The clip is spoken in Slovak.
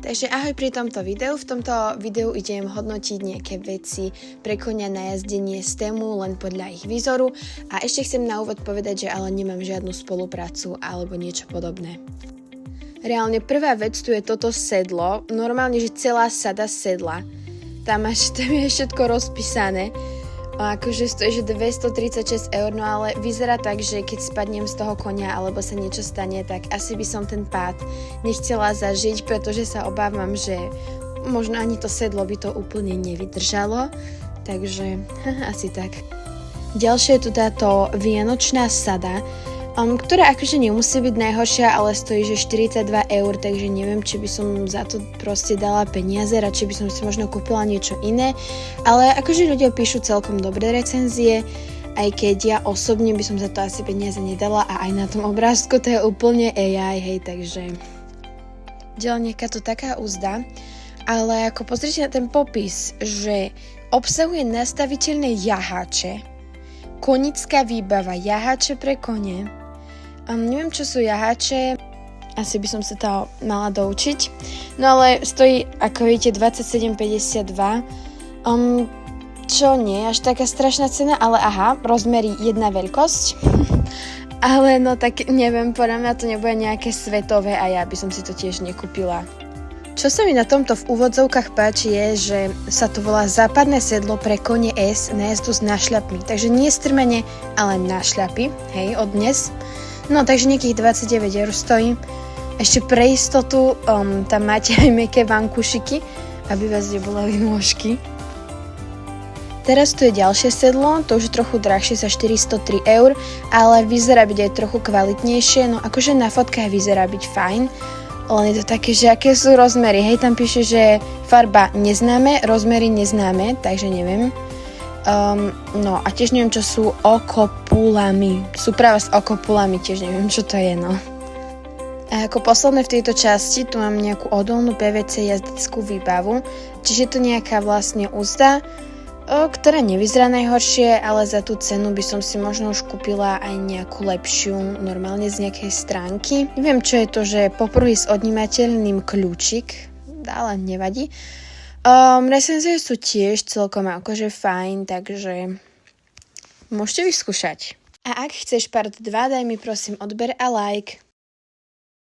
Takže ahoj pri tomto videu. V tomto videu idem hodnotiť nejaké veci pre konia na jazdenie z Temu len podľa ich výzoru a ešte chcem na úvod povedať, že ale nemám žiadnu spoluprácu alebo niečo podobné. Reálne prvá vec tu je toto sedlo, normálne, že celá sada sedla. Tam je všetko rozpísané. Akože stojí, že 236 eur, no ale vyzerá tak, že keď spadnem z toho konia alebo sa niečo stane, tak asi by som ten pád nechcela zažiť, pretože sa obávam, že možno ani to sedlo by to úplne nevydržalo, takže asi tak. Ďalšie je tu táto vianočná sada, ktorá akože nemusí byť najhoršia, ale stojí, že 42 eur, takže neviem, či by som za to proste dala peniaze, radšej by som si možno kúpila niečo iné, ale akože ľudia píšu celkom dobré recenzie, aj keď ja osobne by som za to asi peniaze nedala a aj na tom obrázku to je úplne AI, hej, takže ďalej nejaká to taká úzda, ale ako pozrite na ten popis, že obsahuje nastaviteľné jaháče, konická výbava, jaháče pre kone. Neviem, čo sú jaháče, asi by som sa to mala doučiť. No ale stojí, ako vidíte, 27,52. Čo nie, až taká strašná cena, ale aha, rozmery jedna veľkosť. Ale no tak neviem, podľa mňa to nebude nejaké svetové a ja by som si to tiež nekúpila. Čo sa mi na tomto v úvodzovkách páči je, že sa to volá západné sedlo pre kone S na jazdu s nášľapmi. Takže nie strmene, ale nášľapy, hej, od dnes. No takže nejakých 29 eur stojí. Ešte pre istotu tam máte aj mäkké vankušiky, aby vás neboleli nôžky. Teraz tu je ďalšie sedlo, to už je trochu drahšie za 403 eur, ale vyzerá byť aj trochu kvalitnejšie, no akože na fotkách vyzerá byť fajn. Len je to také, že aké sú rozmery. Hej, tam píše, že farba neznáme, rozmery neznáme, takže neviem. No a tiež neviem, čo sú okopulami. Súprava s okopulami, tiež neviem, čo to je, no. A ako posledné v tejto časti tu mám nejakú odolnú PVC jazdeckú výbavu, čiže je to nejaká vlastne úzda, ktorá nevyzerá najhoršie, ale za tú cenu by som si možno už kúpila aj nejakú lepšiu, normálne z nejakej stránky. Neviem, čo je to, že poprvý s odnímateľným kľúčik, ale nevadí. Recenzie sú tiež celkom akože fajn, takže môžete vyskúšať. A ak chceš part 2, daj mi prosím odber a like.